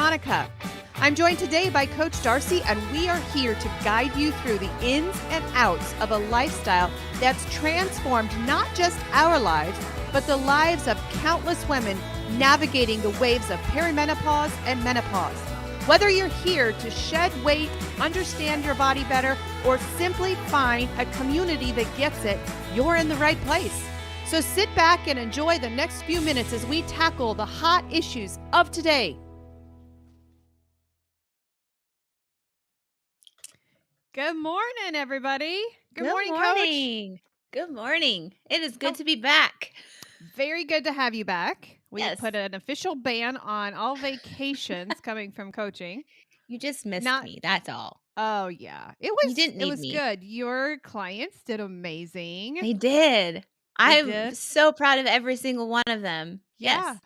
Monica. I'm joined today by Coach Darcy, and we are here to guide you through the ins and outs of a lifestyle that's transformed not just our lives, but the lives of countless women navigating the waves of perimenopause and menopause. Whether you're here to shed weight, understand your body better, or simply find a community that gets it, you're in the right place. So sit back and enjoy the next few minutes as we tackle the hot issues of today. Good morning, everybody. Good morning, Coach. Good morning. It is good to be back. Very good to have you back. We Yes. put an official ban on all vacations coming from coaching. You just missed Not- me. That's all. Oh yeah, it was. You didn't It need was me. good. Your clients did amazing. They did. I'm did? so proud of every single one of them. Yeah, Yes.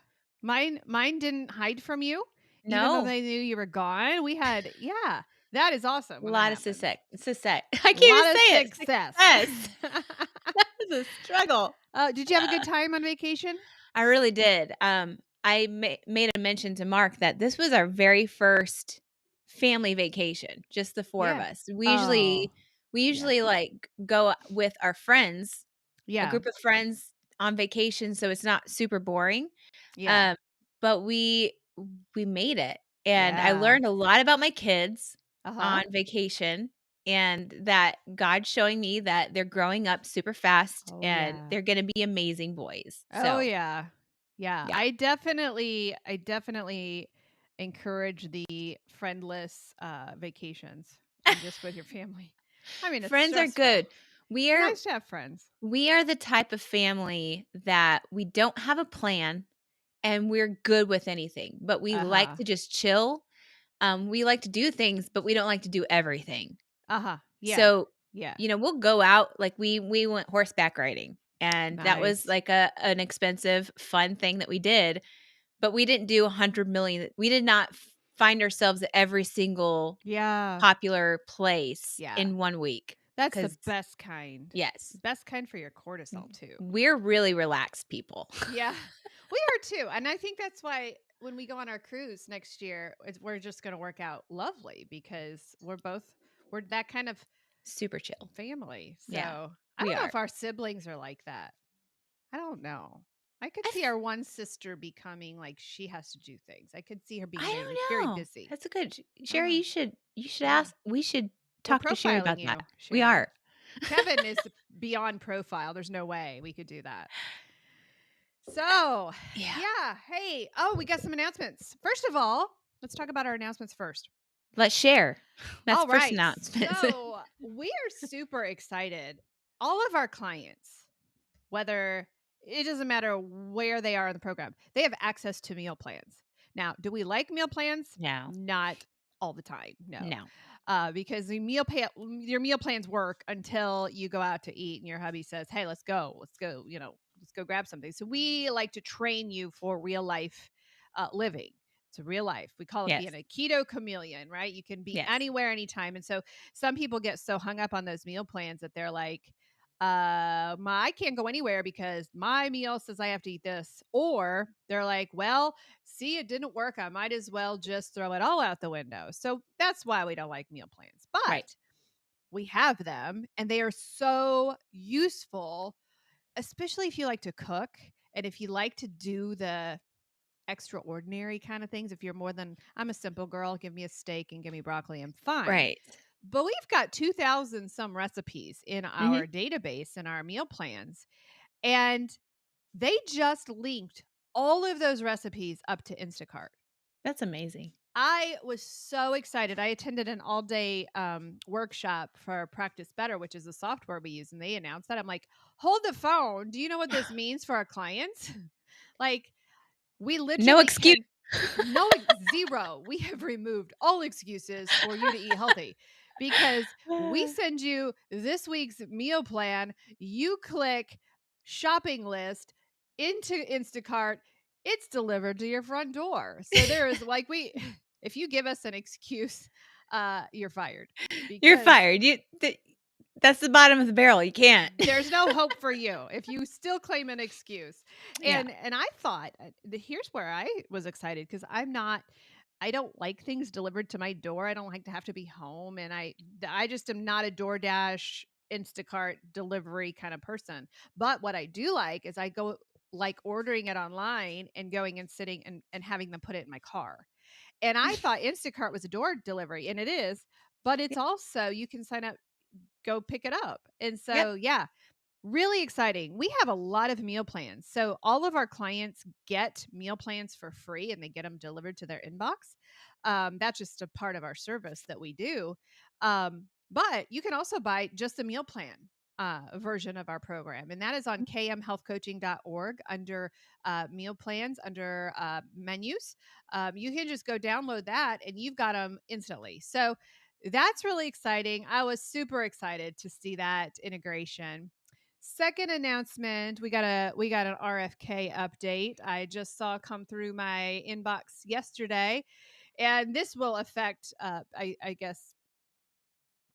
mine didn't hide from you. Even No. though they knew you were gone, we had that is awesome. A when lot that of happens. success. I A can't lot even of say success. it. Success. That was a struggle. Did you have a good time on vacation? I really did. I made a mention to Mark that this was our very first family vacation, just the four of Yeah. us. We usually like go with our friends, a group of friends on vacation, so it's not super boring. Yeah. But we made it, and I Yeah. learned a lot about my kids Uh-huh. on vacation, and that God's showing me that they're growing up super fast, Oh, and yeah. they're going to be amazing boys. Oh So yeah. Yeah. yeah. I definitely encourage the friendless vacations and just with your family. I mean, it's Friends are stressful. good. We It's are nice to have friends. we are the type of family that we don't have a plan, and we're good with anything, but we like Uh-huh. to just chill. We like to do things, but we don't like to do everything. Uh-huh. Yeah. So, Yeah. we'll go out, like we went horseback riding, and that was Nice. like an expensive, fun thing that we did, but we didn't do 100 million. We did not find ourselves at every single Yeah. popular place Yeah. in 1 week. That's the 'Cause best kind. yes, Best kind for your cortisol too. we're really relaxed people. Yeah. We are too. And I think that's why when we go on our cruise next year, we're just going to work out lovely because we're that kind of Super chill. family. So Yeah, I we don't know are. if our siblings are like that. I don't know. I could I see our one sister becoming like she has to do things. I could see her being I very, don't very know. busy. That's a good I Sherry, know. you should Yeah. ask. We should We're talk to Sherry about profiling you. that. We Sherry. are. Kevin is beyond profile. There's no way we could do that. So, yeah. Hey, we got some announcements. First of all, let's talk about our announcements first. Let's share. That's All the first right. announcement. So, we are super excited. All of our clients, whether it doesn't matter where they are in the program, they have access to meal plans. Now, do we like meal plans? No. Not all the time. No. No. Because your meal plans work until you go out to eat and your hubby says, "Hey, let's go, let's go grab something." So we like to train you for real life living. It's a real life. We call it Yes. being a keto chameleon, right? You can be Yes. anywhere, anytime. And so some people get so hung up on those meal plans that they're like, I can't go anywhere because my meal says I have to eat this. Or they're like, well, see, it didn't work. I might as well just throw it all out the window. So that's why we don't like meal plans. But Right. we have them and they are so useful, especially if you like to cook and if you like to do the extraordinary kind of things. If you're more than, I'm a simple girl, give me a steak and give me broccoli, I'm fine. Right. But we've got 2,000 some recipes in our database and our meal plans. And they just linked all of those recipes up to Instacart. That's amazing. I was so excited. I attended an all-day workshop for Practice Better, which is a software we use, and they announced that. I'm like, hold the phone. Do you know what this means for our clients? Like, we literally No excuse. Zero. We have removed all excuses for you to eat healthy because we send you this week's meal plan. You click shopping list into Instacart. It's delivered to your front door. So there is if you give us an excuse, you're fired. You're because fired. That's the bottom of the barrel. You can't. There's no hope for you if you still claim an excuse. Yeah. And I thought here's where I was excited because I'm not I don't like things delivered to my door. I don't like to have to be home, and I just am not a DoorDash, Instacart delivery kind of person. But what I do like is I go like ordering it online and going and sitting and having them put it in my car. And I thought Instacart was a door delivery, and it is, but it's Yep. also you can sign up, go pick it up. And Yep. so, yeah, really exciting. We have a lot of meal plans. So all of our clients get meal plans for free and they get them delivered to their inbox. That's just a part of our service that we do. But you can also buy just a meal plan version of our program. And that is on kmhealthcoaching.org under meal plans, under menus. You can just go download that and you've got them instantly. So that's really exciting. I was super excited to see that integration. Second announcement, we got an RFK update. I just saw come through my inbox yesterday, and this will affect, I guess,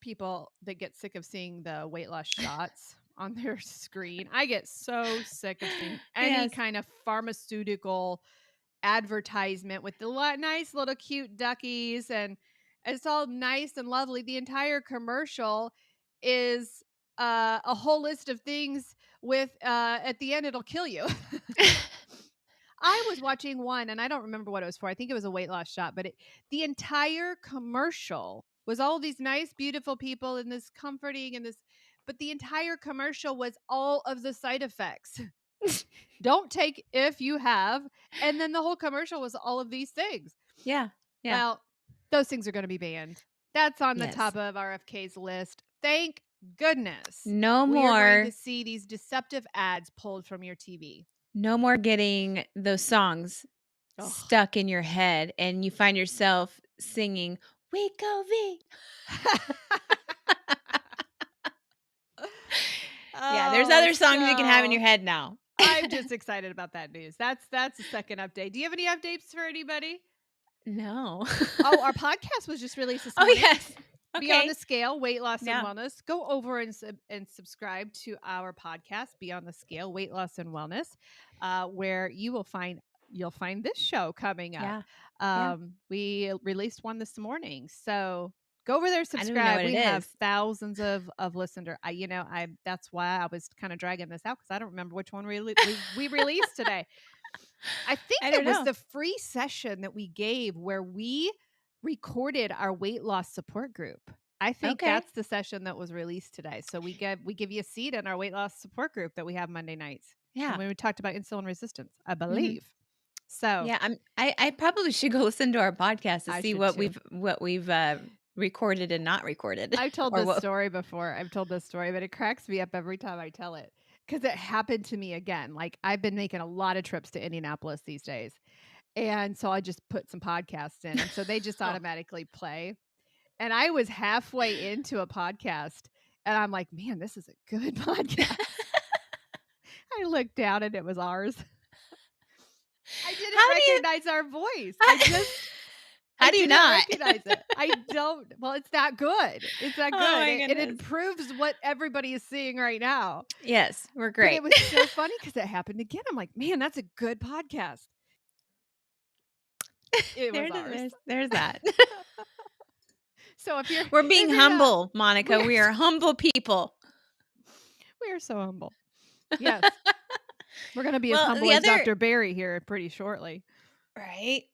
people that get sick of seeing the weight loss shots on their screen. I get so sick of seeing any Yes. kind of pharmaceutical advertisement with the nice little cute duckies, and it's all nice and lovely. The entire commercial is a whole list of things with at the end it'll kill you. I was watching one and I don't remember what it was for. I think it was a weight loss shot, but the entire commercial was all these nice, beautiful people and this comforting and this, but the entire commercial was all of the side effects. Don't take if you have. And then the whole commercial was all of these things. Yeah. Yeah. Well, those things are going to be banned. That's on the Yes. top of RFK's list. Thank goodness. No We are more. going to see these deceptive ads pulled from your TV. No more getting those songs Ugh. stuck in your head and you find yourself singing Wegovy. Yeah, there's other songs you can have in your head now. I'm just excited about that news. That's the second update. Do you have any updates for anybody? No. Oh, our podcast was just released this Oh, morning. yes. Beyond Okay. the Scale, Weight Loss Yeah. and Wellness. Go over and subscribe to our podcast, Beyond the Scale, Weight Loss and Wellness, where you'll find this show coming up. Yeah. We released one this morning, so go over there, I don't even know subscribe. what We it have is. thousands of listeners. That's why I was kind of dragging this out because I don't remember which one we released today. I think it was the free session that we gave where we recorded our weight loss support group. I think that's the session that was released today. So we give you a seat in our weight loss support group that we have Monday nights. Yeah. When we talked about insulin resistance, I believe. So yeah, I probably should go listen to our podcast to see what too. we've recorded and not recorded. I've told this story before. I've told this story, but it cracks me up every time I tell it because it happened to me again. Like I've been making a lot of trips to Indianapolis these days. And so I just put some podcasts in. And so they just automatically play. And I was halfway into a podcast and I'm like, man, this is a good podcast. I looked down and it was ours. I didn't recognize our voice. How do you not recognize it? I don't. Well, it's that good. It's that good. Oh, it improves what everybody is seeing right now. Yes, we're great. But it was so funny because it happened again. I'm like, man, that's a good podcast. It was ours. There's that. So if we're being humble, Monica. We are humble people. We are so humble. Yes. We're going to be as humble as Dr. Barry here pretty shortly. Right.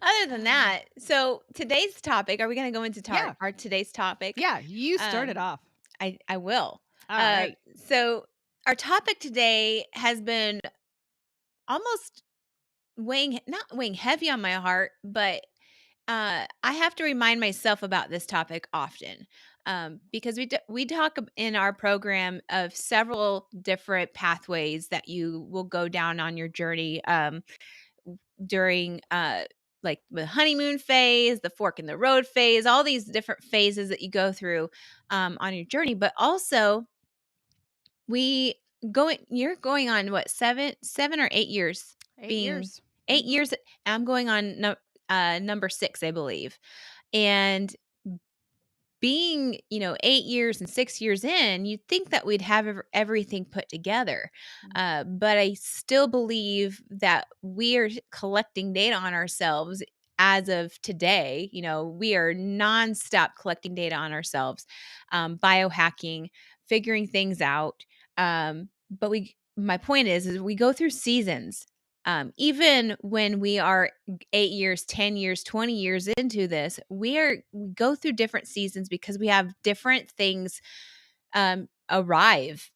Other than that, so today's topic, are we going to go into our today's topic? Yeah, you started off. I will. All right. So our topic today has been almost not weighing heavy on my heart, but I have to remind myself about this topic often because we talk in our program of several different pathways that you will go down on your journey during like the honeymoon phase, the fork in the road phase, all these different phases that you go through on your journey. But also you're going on what, 7 or 8 years? 8 years. 8 years. I'm going on number 6, I believe. And being, 8 years and 6 years in, you'd think that we'd have everything put together. Mm. But I still believe that we are collecting data on ourselves as of today. We are nonstop collecting data on ourselves, biohacking, figuring things out. But my point is we go through seasons. Even when we are 8 years, 10 years, 20 years into this, we go through different seasons because we have different things arrive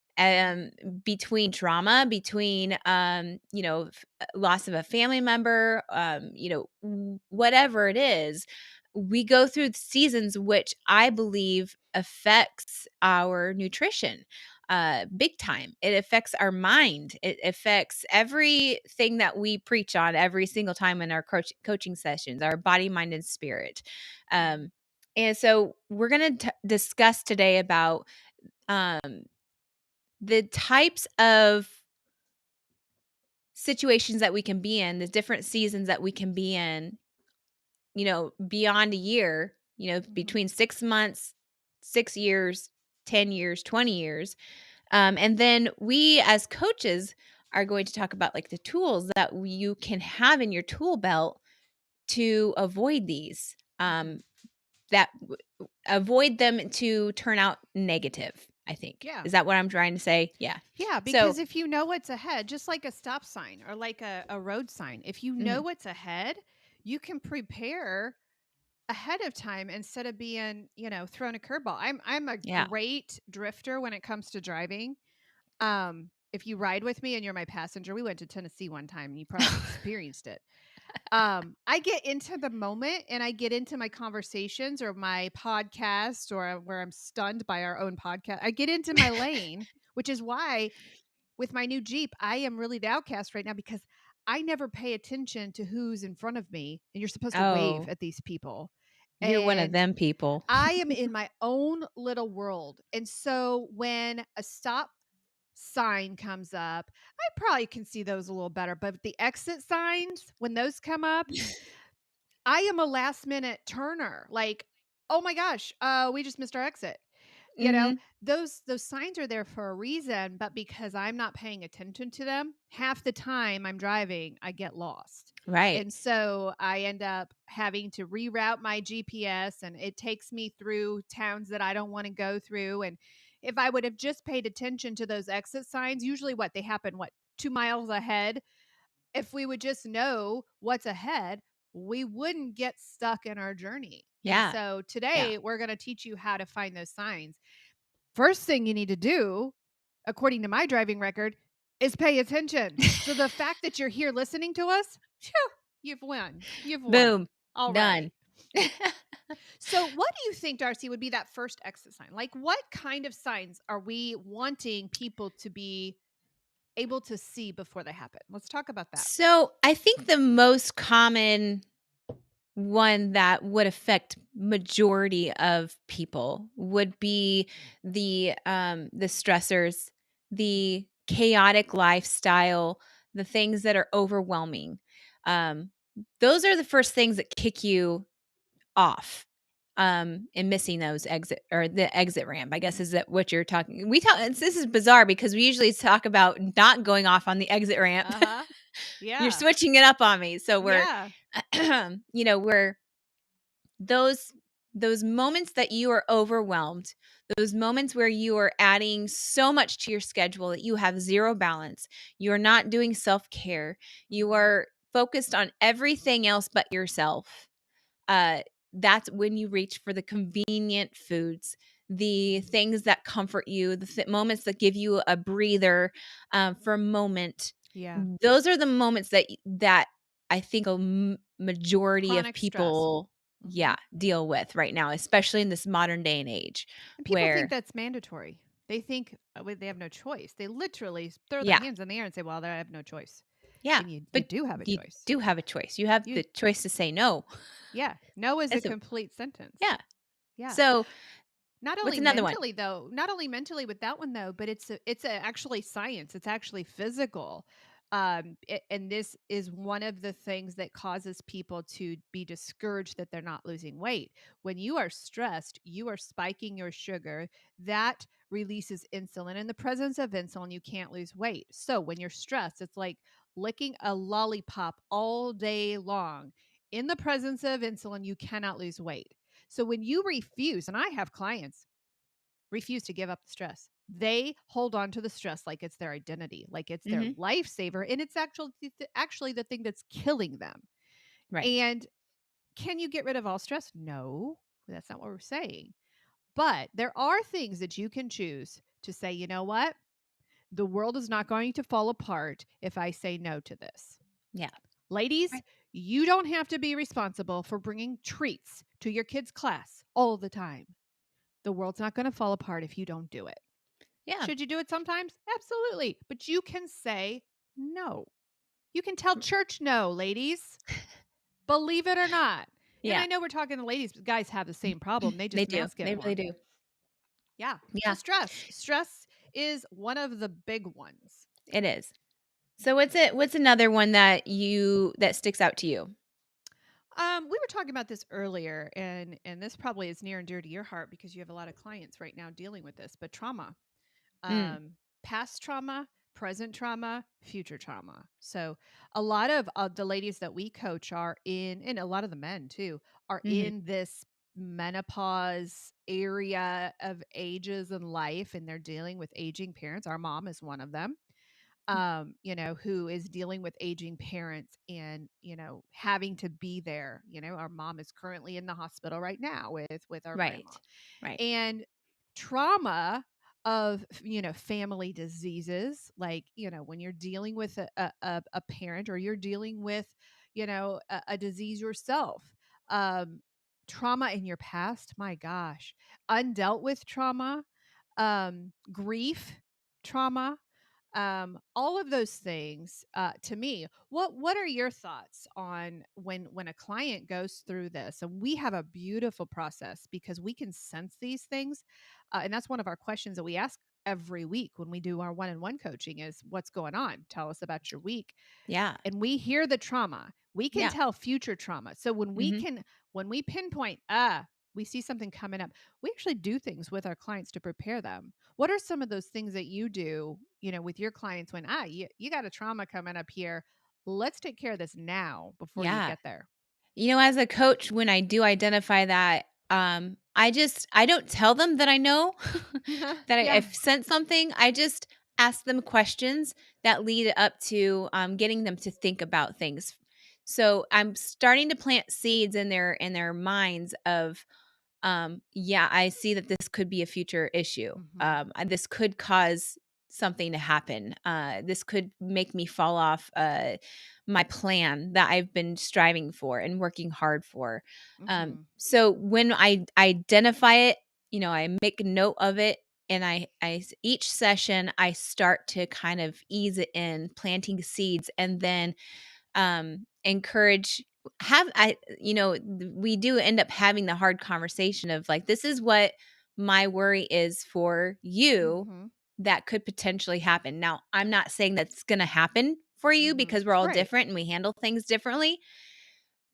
between trauma, between loss of a family member, whatever it is. We go through seasons, which I believe affects our nutrition big time. It affects our mind. It affects everything that we preach on every single time in our coaching sessions, our body, mind, and spirit. And so we're going to discuss today about um, the types of situations that we can be in, the different seasons that we can be in, beyond a year, Mhm. between 6 months, 6 years, 10 years, 20 years. And then we as coaches are going to talk about like the tools that you can have in your tool belt to avoid these, Mhm. that avoid them to turn out negative, I think. Yeah. Is that what I'm trying to say? Yeah. Yeah, So, because if you know what's ahead, just like a stop sign or like a road sign, if you know mhm, what's ahead, you can prepare ahead of time instead of being, thrown a curveball. I'm a yeah. great drifter when it comes to driving. If you ride with me and you're my passenger, we went to Tennessee one time and you probably experienced it. I get into the moment and I get into my conversations or my podcast or where I'm stunned by our own podcast. I get into my lane, which is why with my new Jeep, I am really the outcast right now because I never pay attention to who's in front of me and you're supposed to wave Oh, at these people. you're one of And them people. I am in my own little world. And so when a stop sign comes up, I probably can see those a little better. But the exit signs, when those come up, I am a last minute turner. Like, oh my gosh, we just missed our exit. You know, Mhm. those signs are there for a reason, but because I'm not paying attention to them, half the time I'm driving, I get lost. Right. And so I end up having to reroute my GPS and it takes me through towns that I don't want to go through. And if I would have just paid attention to those exit signs, usually they happen 2 miles ahead, if we would just know what's ahead, we wouldn't get stuck in our journey. And Yeah. so Yeah. today we're going to teach you how to find those signs. First thing you need to do, according to my driving record, is pay attention. So the fact that you're here listening to us, phew, you've won. You've won Boom. already. Done. So what do you think, Darcy, would be that first exit sign? Like what kind of signs are we wanting people to be able to see before they happen? Let's talk about that. So, I think the most common one that would affect majority of people would be the stressors, the chaotic lifestyle, the things that are overwhelming. Um, those are the first things that kick you off, and missing those exit or the exit ramp, I guess, is that what you're talking we talk this is bizarre because we usually talk about not going off on the exit ramp. Uh-huh. You're Yeah. switching it up on me. So we're, Yeah. we're those those moments that you are overwhelmed, those moments where you are adding so much to your schedule that you have zero balance, you are not doing self-care, you Mhm. are focused on everything else but yourself. uh, that's when you reach for the convenient foods, the things that comfort you, the moments that give you a breather, for a moment. Yeah. Those are the moments that I think a majority of Chronic stress. people, Mhm. yeah, deal with right now, especially in this modern day and age, And people think where, that's mandatory. They think they have no choice. They literally throw their yeah, hands in the air and say, "Well, I have no choice." yeah, And you but do have a you choice. do have a choice. You have You the choice to say no. Yeah. No is a It's a complete sentence. Yeah. Yeah. So Not what's only another one? mentally though, not only mentally with that one though, but it's actually science. It's actually physical. And this is one of the things that causes people to be discouraged that they're not losing weight. When you are stressed, you are spiking your sugar. That releases insulin. In the presence of insulin, you can't lose weight. So when you're stressed, it's like licking a lollipop all day long. In the presence of insulin, you cannot lose weight. So when you refuse, and I have clients refuse to give up the stress. They hold on to the stress like it's their identity, like it's their Hmm. lifesaver, and it's actually the thing that's killing them. Right. And can you get rid of all stress? No, that's not what we're saying. But there are things that you can choose to say, you know what? The world is not going to fall apart if I say no to this. Yeah. Ladies, Right. you don't have to be responsible for bringing treats to your kids' class all the time. The world's not going to fall apart if you don't do it. Yeah. Should you do it sometimes? Absolutely. But you can say no. You can tell church no, ladies. Believe it or not. And Yeah. I know we're talking to ladies, but guys have the same problem. They They just do. mask it They more. really do. Yeah. So Yeah, stress is one of the big ones. it is. So what's another one that sticks out to you? We were talking about this earlier, and this probably is near and dear to your heart because you have a lot of clients right now dealing with this. But trauma, Mm. past trauma, present trauma, future trauma. So a lot of the ladies that we coach are in, and a lot of the men too, are Mhm. in this menopause area of ages in life, and they're dealing with aging parents. Our mom is one of them, who is dealing with aging parents and, having to be there. Our mom is currently in the hospital right now with our grandma. Right. Right. And trauma of, family diseases, like, when you're dealing with a parent, or you're dealing with, a disease yourself. Um, Trauma in your past, my gosh, undealt with trauma, grief, trauma, all of those things. To me, what are your thoughts on when a client goes through this? And we have a beautiful process because we can sense these things, and that's one of our questions that we ask every week when we do our one-on-one coaching is, what's going on? Tell us about your week. Yeah. And we hear the trauma. We can Yeah. tell future trauma. So Mhm. when we pinpoint, we see something coming up, we actually do things with our clients to prepare them. What are some of those things that you do, with your clients when, you got a trauma coming up here? Let's take care of this now before you Yeah. get there. As a coach, when I do identify that, I don't tell them that I know that Yeah. I've sent something. I just ask them questions that lead up to getting them to think about things. So I'm starting to plant seeds in their minds of, yeah, I see that this could be a future issue. Hmm. This could cause something to happen. This could make me fall off my plan that I've been striving for and working hard for. Hmm. So when I identify it, I make a note of it, and each session I start to kind of ease it in, planting seeds, and then encourage have I you know we do end up having the hard conversation of, like, this is what my worry is for you Hmm. that could potentially happen. Now, I'm not saying that's going to happen for you Hmm. because we're all Right. different and we handle things differently,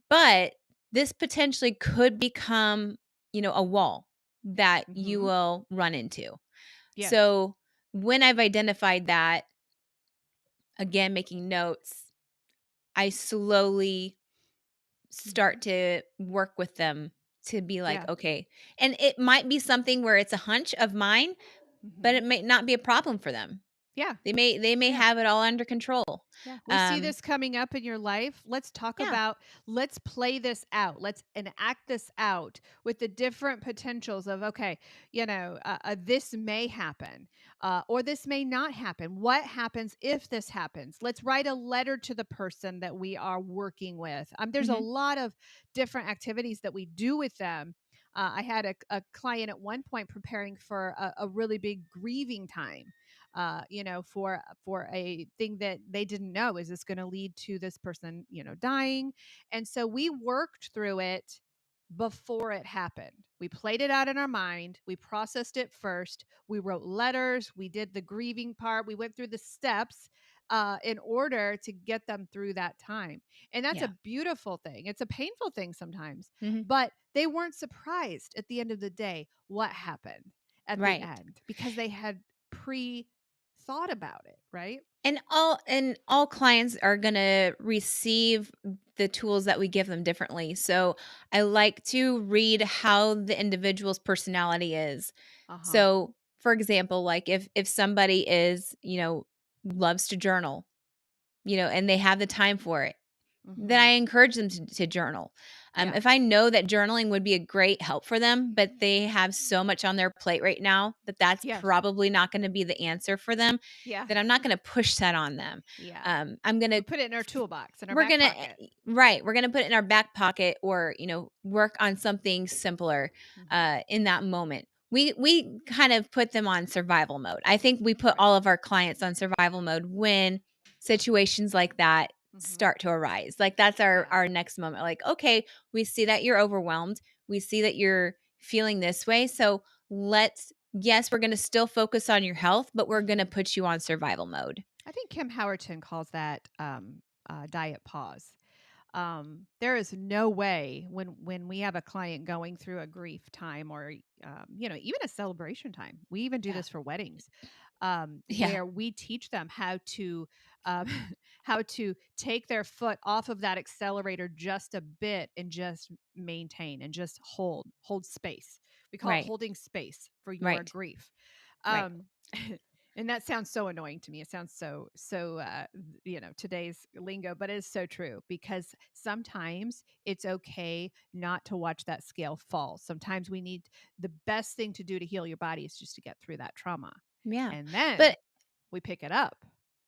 but this potentially could become, a wall that you Hmm. will run into. Yes. So, when I've identified that, again, making notes, I slowly Hmm. start to work with them to be like, Yeah. okay. And it might be something where it's a hunch of mine, but Hmm. it may not be a problem for them. Yeah. They may Yeah. have it all under control. Yeah, we see Um, this coming up in your life. yeah. Let's play this out. Let's enact this out with the different potentials of, okay, this may happen, or this may not happen. What happens if this happens? Let's write a letter to the person that we are working with. There's a Mhm. lot of different activities that we do with them. I had a client at one point preparing for a really big grieving time, for a thing that they didn't know, is this going to lead to this person, dying. And so we worked through it before it happened. We played it out in our mind. We processed it first. We wrote letters. We did the grieving part. We went through the steps. in order to get them through that time. And that's a Yeah. beautiful thing. It's a painful thing sometimes, Mhm. but they weren't surprised at the end of the day what happened at the Right. end because they had pre thought about it, right? And all clients are going to receive the tools that we give them differently. So I like to read how the individual's personality is. Uh huh. So for example, like if somebody is, loves to journal, and they have the time for it, then I Hmm. encourage them to journal. Yeah. If I know that journaling would be a great help for them, but they have so much on their plate right now that that's Yes. probably not going to be the answer for them, Yeah. then I'm not going to push that on them. Yeah. I'm going to We put it in our toolbox, in our we're back gonna pocket. right, we're gonna put it in our back pocket, or work on something simpler Hmm. in that moment. We kind of put them on survival mode. I think we put Right. all of our clients on survival mode when situations like that Hmm. start to arise. Like that's our Yeah. our next moment. Like, okay, we see that you're overwhelmed. We see that you're feeling this way. So let's yes, we're gonna still focus on your health, but we're gonna Hmm. put you on survival mode. I think Kim Howerton calls that diet pause. There is no way when we have a client going through a grief time or even a celebration time. We even do Yeah. this for weddings, Yeah. where we teach them how to um, how to take their foot off of that accelerator just a bit and just maintain and just hold space. We call it Right. holding space for your Right. grief. Right. Um, and that sounds so annoying to me. It sounds so today's lingo, but it is so true because sometimes it's okay not to watch that scale fall. Sometimes we need the best thing to do to heal your body is just to get through that trauma, Yeah. and then But we pick it up,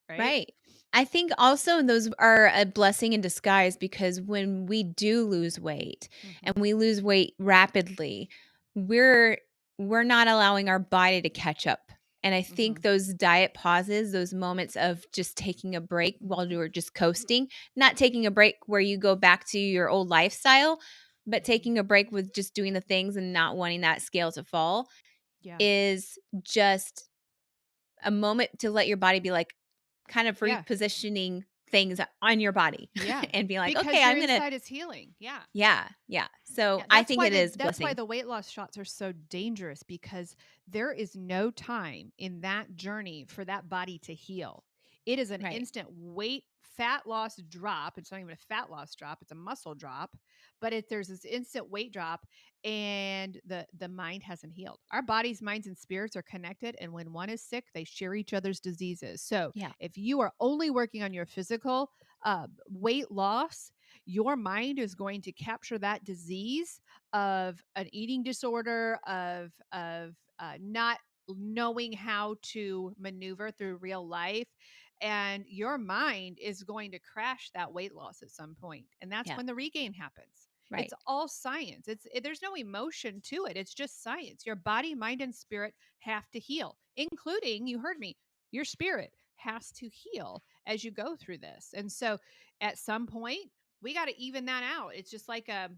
right? right. I think also those are a blessing in disguise, because when we do lose weight and Hmm. we lose weight rapidly, we're we're not allowing our body to catch up. And I think Hmm. those diet pauses, those moments of just taking a break while Hmm. you're just coasting, not taking a break where you go back to your old lifestyle, but Hmm. taking a break with just doing the things and not wanting that scale to fall, Yeah, is just a moment to let your body be like, kind of yeah, repositioning things on your body yeah. and be like, Because "Okay, your I'm gonna." inside is healing. Yeah. Yeah, yeah. So, Yeah, I think it is that's why blessing. the weight loss shots are so dangerous because there is no time in that journey for that body to heal. It is an Right. instant weight fat loss drop. It's not even a fat loss drop, it's a muscle drop, but there's this instant weight drop and the mind hasn't healed. Our bodies, minds and spirits are connected, and when one is sick, they share each other's diseases. So, Yeah, if you are only working on your physical weight loss, your mind is going to capture that disease of an eating disorder, of not knowing how to maneuver through real life, and your mind is going to crash that weight loss at some point, and that's yeah, when the regain happens. It's right. all science. There's no emotion to it. It's just science. Your body, mind and spirit have to heal, including, you heard me, your spirit has to heal as you go through this. And so at some point we got to even that out. It's just like a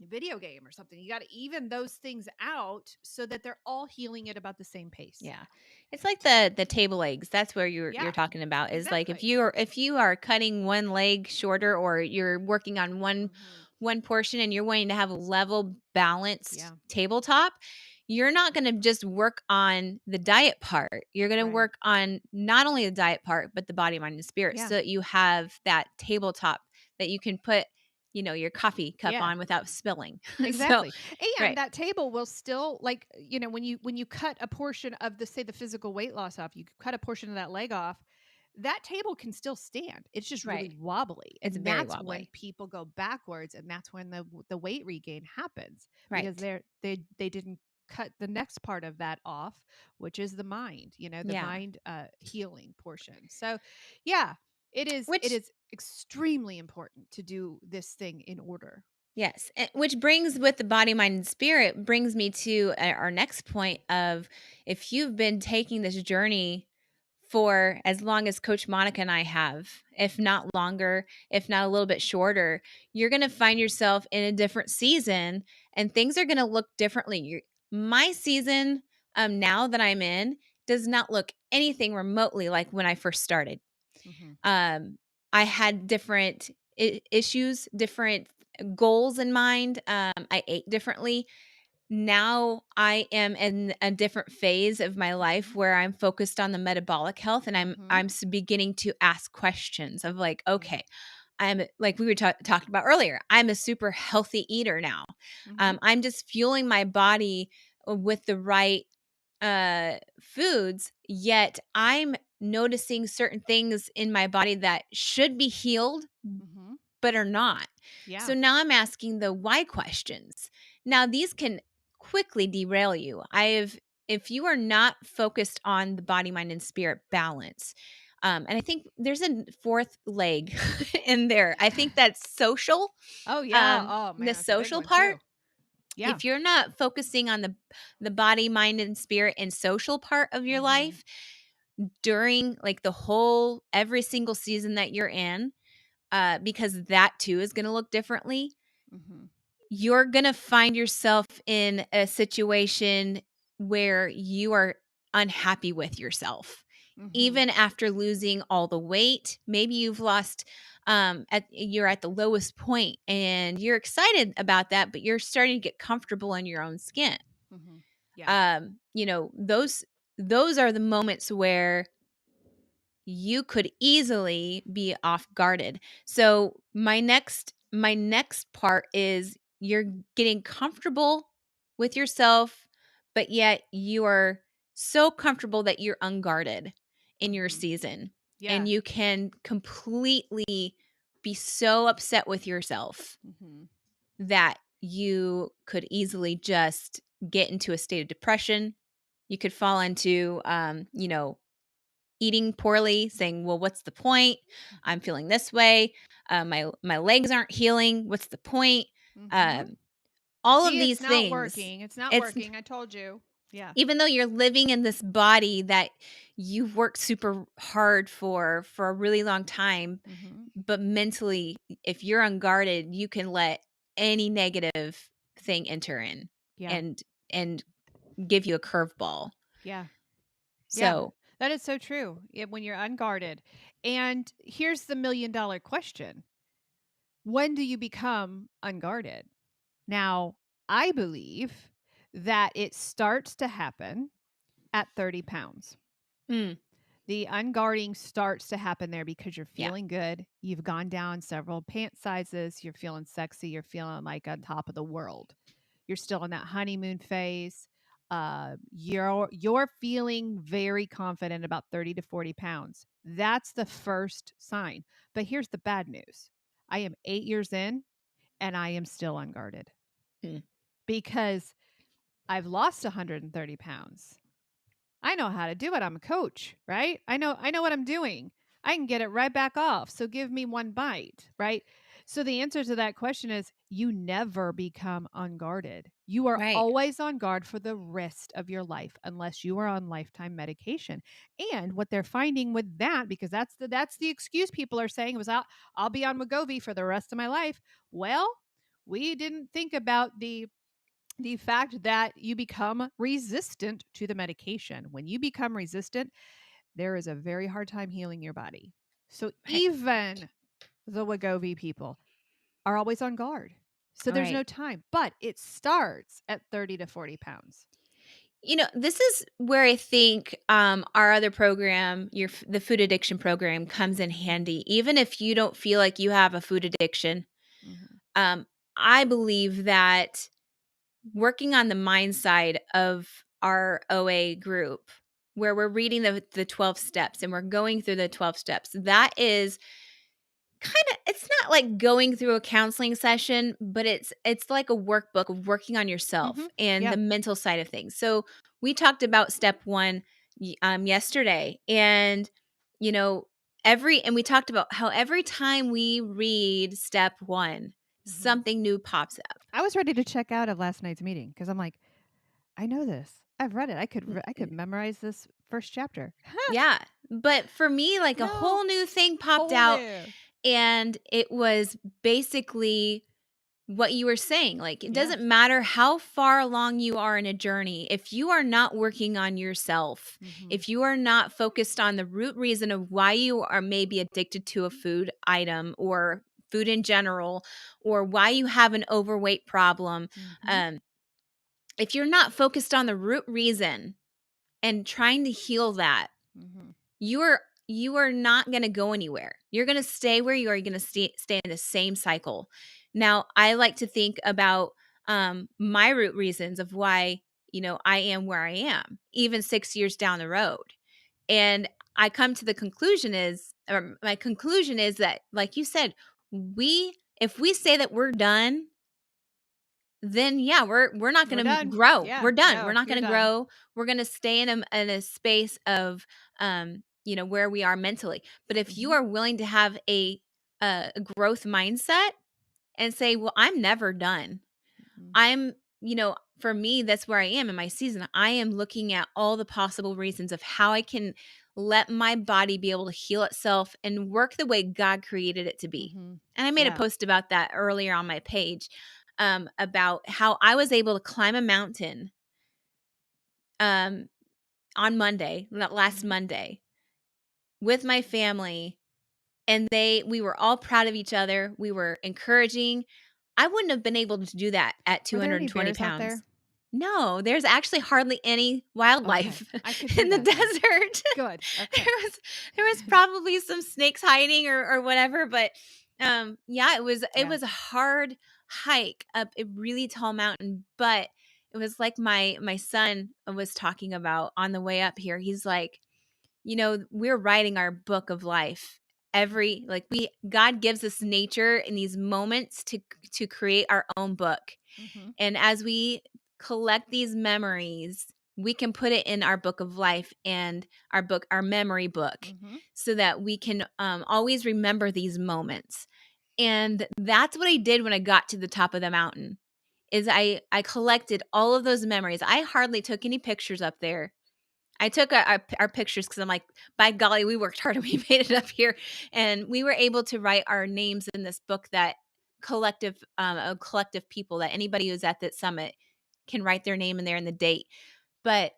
video game or something. You got to even those things out so that they're all healing at about the same pace. Yeah. It's like the table legs. That's where you're Yeah, talking about, is like exactly. if you are cutting one leg shorter, or you're working on Hmm. one portion and you're wanting to have a level balanced Yeah, tabletop, you're not going to just work on the diet part. You're going to right. work on not only the diet part but the body, mind and spirit, Yeah, so that you have that tabletop that you can put, your coffee cup yeah. on without spilling. So, Exactly. And right. that table will still, like, when you cut a portion of the, say, the physical weight loss off, you cut a portion of that leg off, that table can still stand. It's just really Right. wobbly. It's And very that's when wobbly. people go backwards, and that's when the weight regain happens because Right. they didn't cut the next part of that off, which is the mind, the Yeah. mind healing portion. So, yeah, it Which is extremely important to do this thing in order. Yes, which brings, with the body, mind, and spirit, brings me to our next point of, if you've been taking this journey for as long as Coach Monica and I have, if not longer, if not a little bit shorter, you're going to find yourself in a different season, and things are going to look differently. My season, now that I'm in, does not look anything remotely like when I first started. Mhm. Um, I had different issues, different goals in mind. I ate differently. Now I am in a different phase of my life Mhm. where I'm focused on the metabolic health, and Mhm. I'm beginning to ask questions of like, Yeah. okay, I'm like we were talking about earlier. I'm a super healthy eater now. Mhm. I'm just fueling my body with the right foods, yet I'm noticing certain things in my body that should be healed Mhm. but are not. Yeah. So now I'm asking the why questions. Now these can quickly derail you. If you are not focused on the body, mind, and spirit balance, and I think there's a fourth leg in there. I think that's social. Oh, yeah. Oh, The man, that's a big social one part. too. Yeah. If you're not focusing on the body, mind, and spirit and social part of your Mhm. life during like the whole every single season that you're in, because that too is going to look differently. Mhm. You're going to find yourself in a situation where you are unhappy with yourself. Mhm. Even after losing all the weight, maybe you've lost you're at the lowest point and you're excited about that, but you're starting to get comfortable in your own skin. Mhm. Yeah. You know, those are the moments where you could easily be off guarded. So my next part is you're getting comfortable with yourself, but yet you are so comfortable that you're unguarded in your Mhm. season. Yeah. And you can completely be so upset with yourself Mhm. that you could easily just get into a state of depression. You could fall into eating poorly, saying, "Well, what's the point? I'm Mhm. feeling this way. My legs aren't healing. What's the point?" Mhm. Um, all of See, these it's not things. working. It's not It's working. I told you. Yeah. even though you're living in this body that you've worked super hard for a really long time, Mhm. but mentally, if you're unguarded, you can let any negative thing enter in Yeah. and give you a curveball. Yeah. Yeah. So, That is so true. When you're unguarded. And here's the $1,000,000 question. When do you become unguarded? Now, I believe that it starts to happen at 30 pounds. mm, The unguarding starts to happen there because you're yeah, feeling good. You've gone down several pant sizes. You're feeling sexy. You're feeling like on top of the world. You're still in that honeymoon phase. You're feeling very confident about 30 to 40 pounds. That's the first sign. But here's the bad news. I am 8 years in and I am still unguarded mm, because I've lost 130 pounds. I know how to do it. I'm a coach, right? I know what I'm doing. I can get it right back off. So give me one bite, right? So the answer to that question is you never become unguarded. You are right. always on guard for the rest of your life unless you are on lifetime medication. And what they're finding with that, because that's the excuse people are saying was I'll be on Wegovy for the rest of my life. Well, we didn't think about the fact that you become resistant to the medication. When you become resistant, there is a very hard time healing your body. So Right. even the Wegovy people are always on guard. So All there's right. no time, but it starts at 30 to 40 pounds. You know, this is where I think our other program, the food addiction program, comes in Mhm. handy. Even if you don't feel like you have a food addiction, Mhm. um, I believe that working on the mind side of our OA group, where we're reading the 12 steps and we're going through the 12 steps, that is kinda it's not like going through a counseling session, but it's like a workbook of working on yourself Mhm. and Yeah. the mental side of things. So, we talked about step 1 yesterday, and, you know, we talked about how every time we read step 1, Mhm. something new pops up. I was ready to check out of last night's meeting because I'm like, I know this. I've read it. N I could n memorize this first chapter. Yeah, but for me, like, a No, whole new thing popped whole out, new. and it was basically what you were saying, like, it Yeah. doesn't matter how far along you are in a journey, if you are not working on yourself, Mhm. if you are not focused on the root reason of why you are maybe addicted to a food item or food in general, or why you have an overweight problem, Mhm. um, if you're not focused on the root reason and trying to heal that, Mhm. you are not going to go anywhere. You're going to stay where you are. You're going to stay in the same cycle. Now, I like to think about my root reasons of why I am where I am, even 6 years down the road. And I come to the conclusion is, or my conclusion is that, like you said, if we say that we're done, then yeah, we're not We're gonna done. grow. Yeah. We're done. We're No, not you're gonna done. grow. We're gonna stay in a space of where we are mentally. But if you Mhm. are willing to have a growth mindset and say, well, I'm never done. Mhm. For me, that's where I am in my season. I am looking at all the possible reasons of how I can let my body be able to heal itself and work the way God created it to be. Mhm. And I made a Yeah. post about that earlier on my page, about how I was able to climb a mountain um, on Monday, not last Mhm. Monday, with my family. And we were all proud of each other. We were encouraging. I wouldn't have been able to do that at Were there 220 any bears out pounds. there? No, there's actually hardly any Okay. wildlife I could in hear the that then. desert. Good. there Okay. was there was probably some snakes hiding or whatever, but yeah, it Yeah. was a hard hike up a really tall mountain, but it was like my son was talking about on the way up here. He's like, we're writing our book of life. We God gives us nature in these moments to create our own book. Mhm. And as we collect these memories, we can put it in our book of life and our memory book, Mhm. so that we can always remember these moments. And that's what I did when I got to the top of the mountain. Is I collected all of those memories. I hardly took any pictures up there. I took our pictures because I'm like, by golly, we worked hard and we made it up here, and we were able to write our names in this book, that a collective people, that anybody who's at that summit can write their name in there and the date. But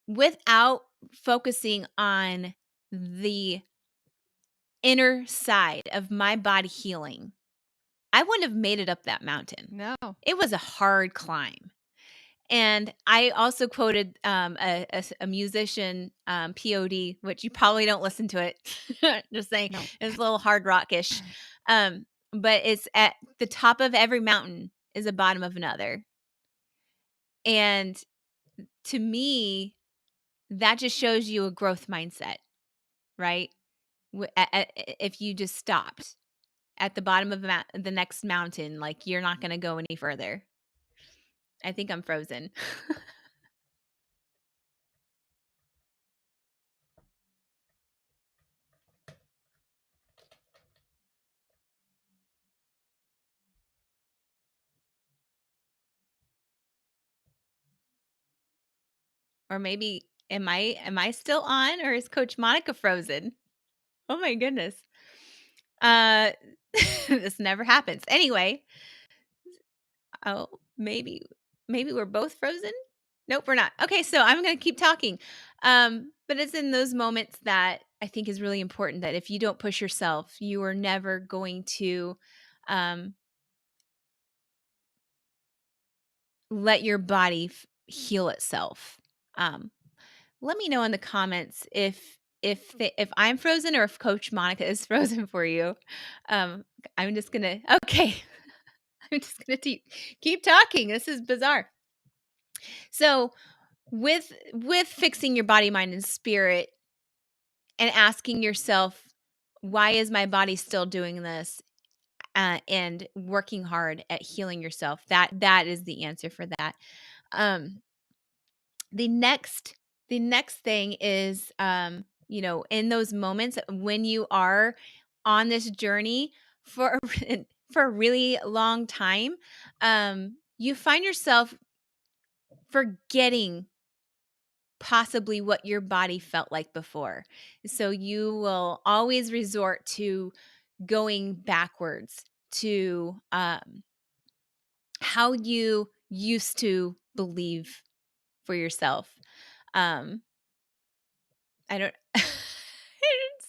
without focusing on the inner side of my body healing, I wouldn't have made it up that mountain. No. It was a hard climb. And I also quoted a musician, POD, which you probably don't listen to it. Just saying, No. it's a little hard rockish. But it's at the top of every mountain is the bottom of another. And to me, that just shows you a growth mindset, right? If you just stopped at the bottom of the next mountain, like, you're not going to go any further. I think I'm frozen. Or maybe am I still on, or is Coach Monica frozen? Oh my goodness. Uh this never happens. Anyway, oh, maybe we're both frozen? Nope, we're not. Okay, so I'm going to keep talking. But it's in those moments that I think is really important, that if you don't push yourself, you are never going to um let your body heal itself. Um Let me know in the comments if I'm frozen, or if Coach Monica is frozen for you. Um, I'm just gonna okay. I'm just gonna keep talking. This is bizarre. So with fixing your body, mind, and spirit, and asking yourself, why is my body still doing this? And working hard at healing yourself. That is the answer for that. Um, the next the next thing is, in those moments when you are on this journey for for a really long time, you find yourself forgetting possibly what your body felt like before. So you will always resort to going backwards, to how you used to believe for yourself. Um, I don't.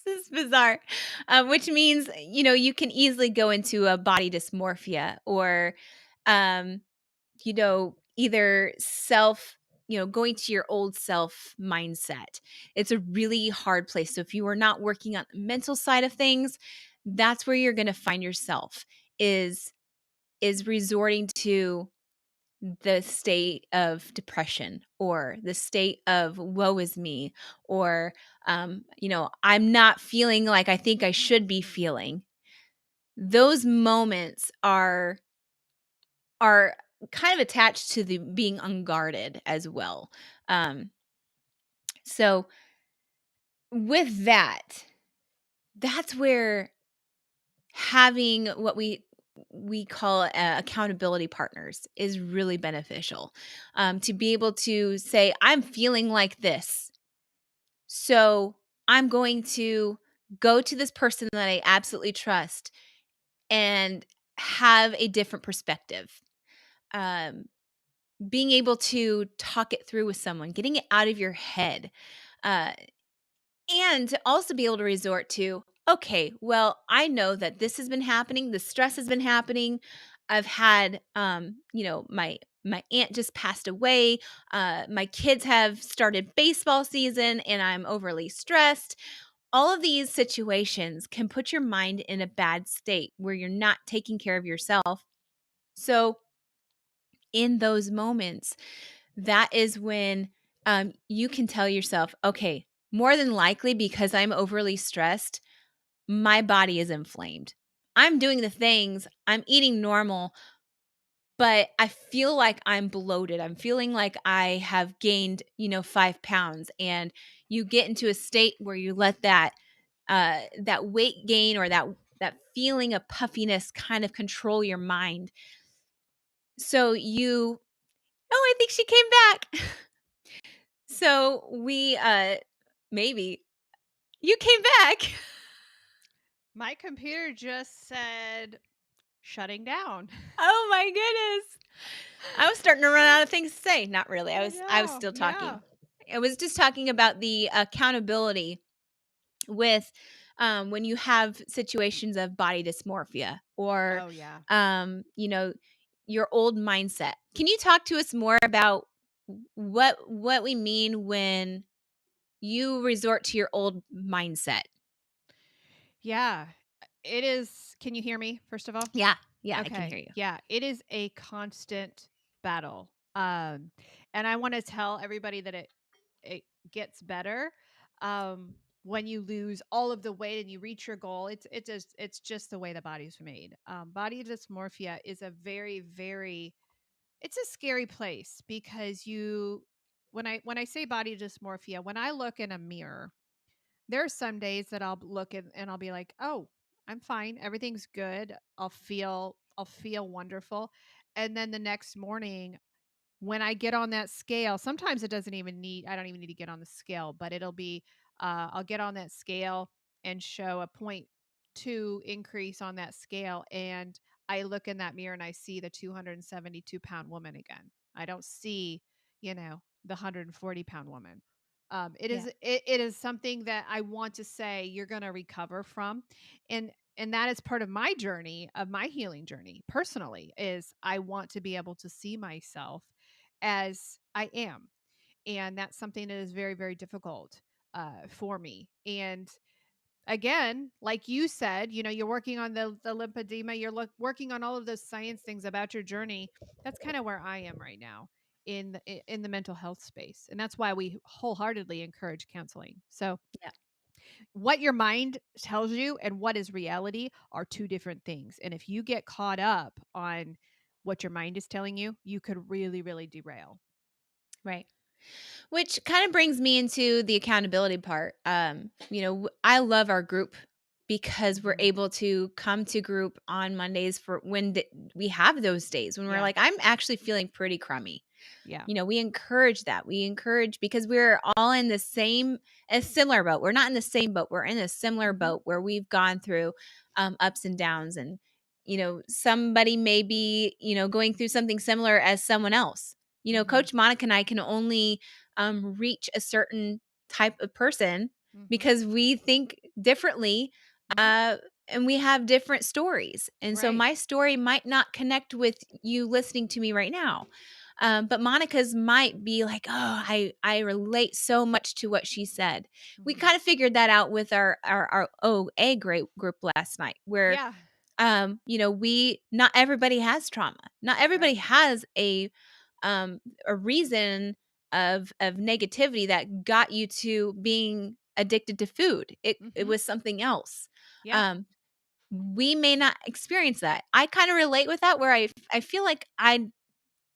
This is bizarre, which means you can easily go into a body dysmorphia or, um, either going to your old self mindset. It's a really hard place. So if you are not working on the mental side of things, that's where you're going to find yourself is resorting to the state of depression or the state of woe is me or I'm not feeling like I think I should be feeling. Those moments are kind of attached to the being unguarded as well. So with that's where having what we call accountability partners is really beneficial, to be able to say, I'm feeling like this, so I'm going to go to this person that I absolutely trust and have a different perspective. um, Being able to talk it through with someone, getting it out of your head, uh, and to also be able to resort to, okay, well, I know that this has been happening. The stress has been happening. I've had, my aunt just passed away. My kids have started baseball season and I'm overly stressed. All of these situations can put your mind in a bad state where you're not taking care of yourself. So, in those moments, that is when you can tell yourself, okay, more than likely because I'm overly stressed, my body is inflamed. I'm doing the things, I'm eating normal, but I feel like I'm bloated. I'm feeling like I have gained, 5 pounds. And you get into a state where you let that weight gain or that feeling of puffiness kind of control your mind. So oh, I think she came back. So we maybe you came back. My computer just said shutting down. Oh my goodness. I was starting to run out of things to say. Not really. I was know. still Yeah. talking. I was just talking about the accountability with when you have situations of body dysmorphia or Oh, yeah. um, you know, your old mindset. Can you talk to us more about what we mean when you resort to your old mindset? Yeah. It is. Can you hear me, first of all? Yeah. Yeah, I can Okay. hear you. Yeah. It is a constant battle. And I want to tell everybody that it gets better. When you lose all of the weight and you reach your goal, it's just the way the body's made. Body dysmorphia is a very, very, it's a scary place because when I say body dysmorphia, when I look in a mirror, there are some days that I'll look and I'll be like, "Oh, I'm fine. Everything's good. I'll feel wonderful." And then the next morning when I get on that scale, sometimes I don't even need to get on the scale, but it'll be, I'll get on that scale and show a point 2 increase on that scale. And I look in that mirror and I see the 272-pound woman again. I don't see, the 140-pound woman. Yeah. It is something that I want to say you're going to recover from. And that is part of my journey, of my healing journey personally, is I want to be able to see myself as I am. And that's something that is very, very difficult for me. And again, like you said, you're working on the lymphedema, working on all of those science things about your journey. That's kind of where I am right now in the mental health space. And that's why we wholeheartedly encourage counseling. So, Yeah. what your mind tells you and what is reality are two different things. And if you get caught up on what your mind is telling you, you could really, really derail. Right. Which kind of brings me into the accountability part. I love our group because we're Mhm. able to come to group on Mondays for when we have those days when we're Yeah. like, I'm actually feeling pretty crummy. Yeah. We encourage that. We encourage because we're all in the same, a similar boat. We're not in the same boat. We're in a similar Mhm. boat where we've gone through ups and downs. And somebody may be, going through something similar as someone else. Mhm. Coach Monica and I can only reach a certain type of person Mhm. because we think differently, Mhm. uh, and we have different stories. And so Right. my story might not connect with you listening to me right now. But Monica's might be like, oh, I relate so much to what she said. We Mhm. kind of figured that out with our OA group last night, where Yeah. we not everybody has trauma. Not everybody Right. has a reason of negativity that got you to being addicted to food. It Mhm. was something else. Yeah. Um, we may not experience that. I kind of relate with that, where I feel like I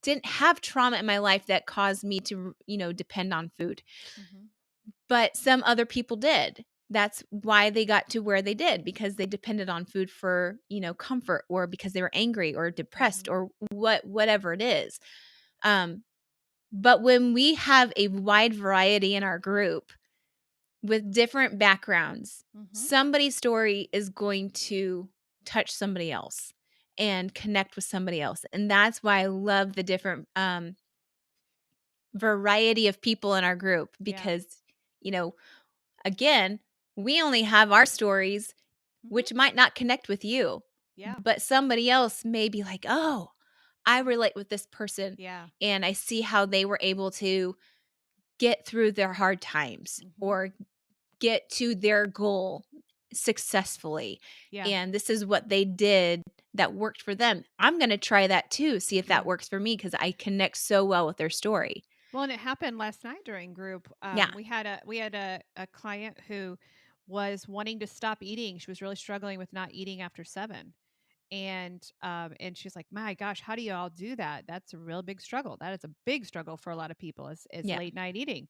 didn't have trauma in my life that caused me to, depend on food, Mhm. but some other people did. That's why they got to where they did, because they depended on food for, comfort, or because they were angry or depressed, Mhm. or whatever it is. Um, but when we have a wide variety in our group with different backgrounds, Mhm. somebody's story is going to touch somebody else and connect with somebody else. And that's why I love the different variety of people in our group, Yeah. because, you know, again, we only have our stories, Mhm. which might not connect with you, Yeah. but somebody else may be like, oh, I relate with this person, Yeah. and I see how they were able to get through their hard times Mhm. or get to their goal successfully. Yeah. And this is what they did that worked for them. I'm going to try that too, see if Yeah. that works for me, because I connect so well with their story. Well, and it happened last night during group. Yeah. We had a client who was wanting to stop eating. She was really struggling with not eating after 7. And she's like, "My gosh, how do you all do that? That's a real big struggle. That is a big struggle for a lot of people is Yeah. late night eating."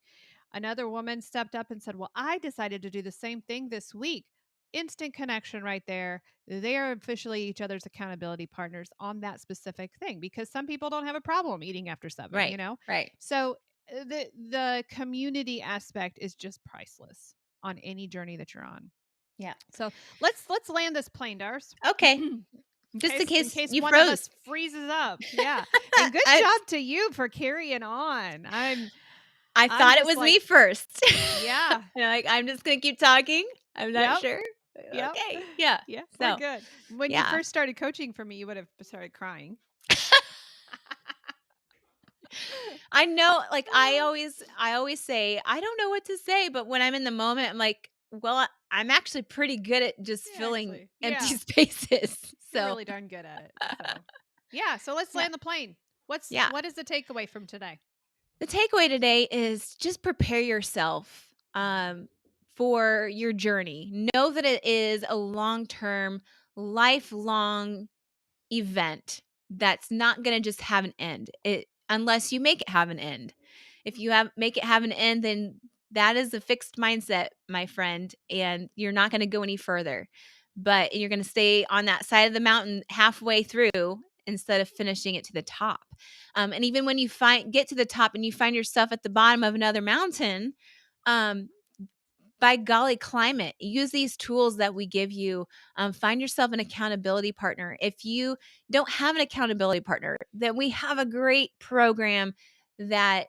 Another woman stepped up and said, "Well, I decided to do the same thing this week." Instant connection right there. They are officially each other's accountability partners on that specific thing, because some people don't have a problem eating after 7, Right. Right. So the community aspect is just priceless on any journey that you're on. Yeah. So let's land this plane, Dars. Okay. in Just in in case case you one of froze. us freezes up. Yeah. And good I job to you for carrying on. I I'm thought it just was like, me first. yeah. I'm just gonna keep talking. I'm not Yep. sure. Yep. Okay. Yeah. Yeah, we're So, good. When you yeah. first started coaching for me, you would have started crying. I know, like, I always say, I don't know what to say, but when I'm in the moment, I'm like, well, I'm actually pretty good at just Yeah, filling actually. empty Yeah. spaces. You're So, really darn good at it. So, yeah, so let's yeah. land the plane. Yeah. What is the takeaway from today? The takeaway today is just prepare yourself Mhm. for your journey. Know that it is a long-term, lifelong event that's not going to just have an end. It unless you make it have an end. If you have make it have an end, then that is a fixed mindset, my friend, and you're not going to go any further. But you're going to stay on that side of the mountain halfway through instead of finishing it to the top. And even when you get to the top and you find yourself at the bottom of another mountain, um, by golly, climb it. Use these tools that we give you. Find yourself an accountability partner. If you don't have an accountability partner, then we have a great program that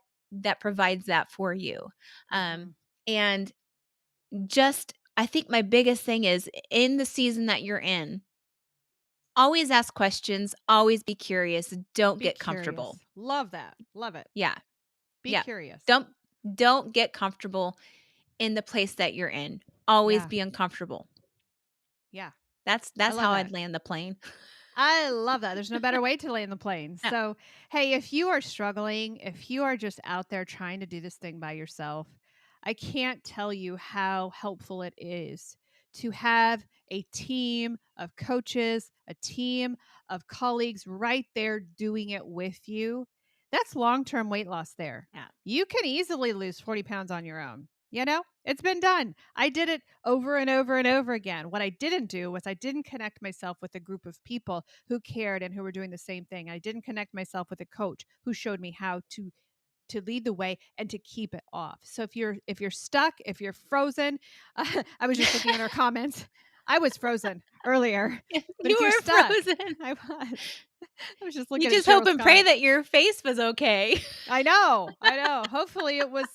provides that for you. Mhm. And just, I think my biggest thing is, in the season that you're in, always ask questions. Always be curious. Don't Be get comfortable. curious. Love that. Love it. Yeah, Be yeah. curious. Don't don't get comfortable in the place that you're in. Always Yeah. be uncomfortable. Yeah. I That's love how that. I'd land the plane. I love that. There's no better way to land the plane. Yeah. So, hey, if you are struggling, if you are just out there trying to do this thing by yourself, I can't tell you how helpful it is to have a team of coaches, a team of colleagues right there doing it with you. That's long term weight loss there. Yeah. You can easily lose 40 pounds on your own. It's been done. I did it over and over and over again. What I didn't do was I didn't connect myself with a group of people who cared and who were doing the same thing. I didn't connect myself with a coach who showed me how to lead the way and to keep it off. So if you're stuck, if you're frozen, I was just looking at our comments. I was frozen earlier, but You if you're were stuck, frozen. I was. I was just You looking at just hope Cheryl and pray Scott. that your face was okay. I know, I know. Hopefully it was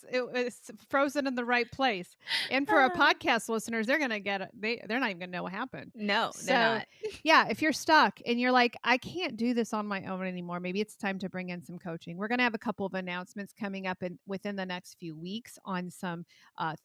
frozen in the right place. And for our Ah. podcast listeners, they're gonna get it. They're not even gonna know what happened. No, they're So not. yeah, if you're stuck and you're like, I can't do this on my own anymore, maybe it's time to bring in some coaching. We're gonna have a couple of announcements coming up within the next few weeks on some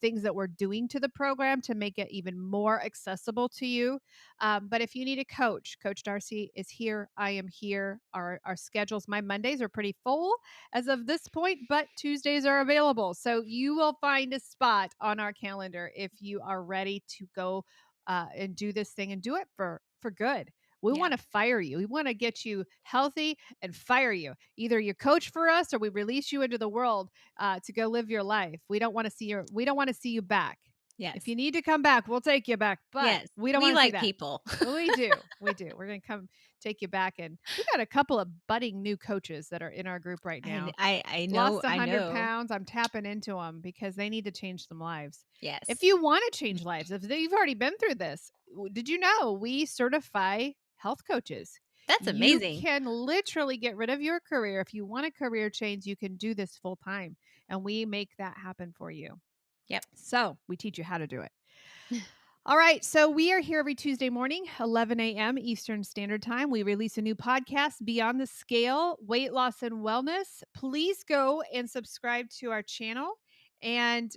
things that we're doing to the program to make it even more accessible to you. But if you need a coach, Coach Darcy is here. I am here. Our schedules, my Mondays are pretty full as of this point, but Tuesdays are available. So you will find a spot on our calendar if you are ready to go and do this thing and do it for good. We Yeah. want to fire you. We want to get you healthy and fire you. Either you coach for us or we release you into the world to go live your life. We don't want to see your. We don't want to see you back. If Yes. you need to come back, we'll take you back. But Yes. we don't We want to see like that. people. We do. We do. We're going to come take you back. And we got a couple of budding new coaches that are in our group right now. I Lost know. I 100 know. pounds. I'm tapping into them because they need to change some lives. Yes. If you want to change lives, if you've already been through this, did you know we certify health coaches? That's amazing. You can literally get rid of your career. If you want a career change, you can do this full time. And we make that happen for you. Yep. So we teach you how to do it. All right. So we are here every Tuesday morning, 11 a.m. Eastern Standard Time. We release a new podcast, Beyond the Scale, Weight Loss and Wellness. Please go and subscribe to our channel and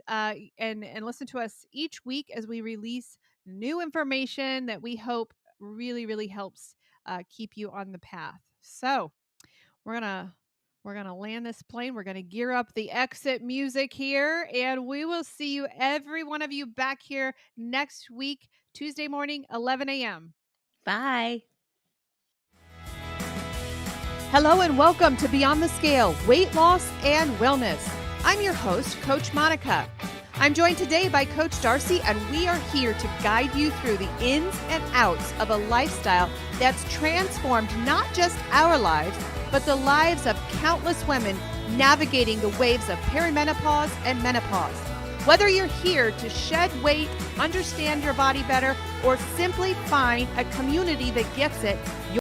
listen to us each week as we release new information that we hope really, really helps keep you on the path. So we're gonna land this plane. We're gonna gear up the exit music here, and we will see you, every one of you, back here next week, Tuesday morning, 11 a.m. Bye. Hello and welcome to Beyond the Scale, Weight Loss and Wellness. I'm your host, Coach Monica. I'm joined today by Coach Darcy, and we are here to guide you through the ins and outs of a lifestyle that's transformed not just our lives, but the lives of countless women navigating the waves of perimenopause and menopause. Whether you're here to shed weight, understand your body better, or simply find a community that gets it,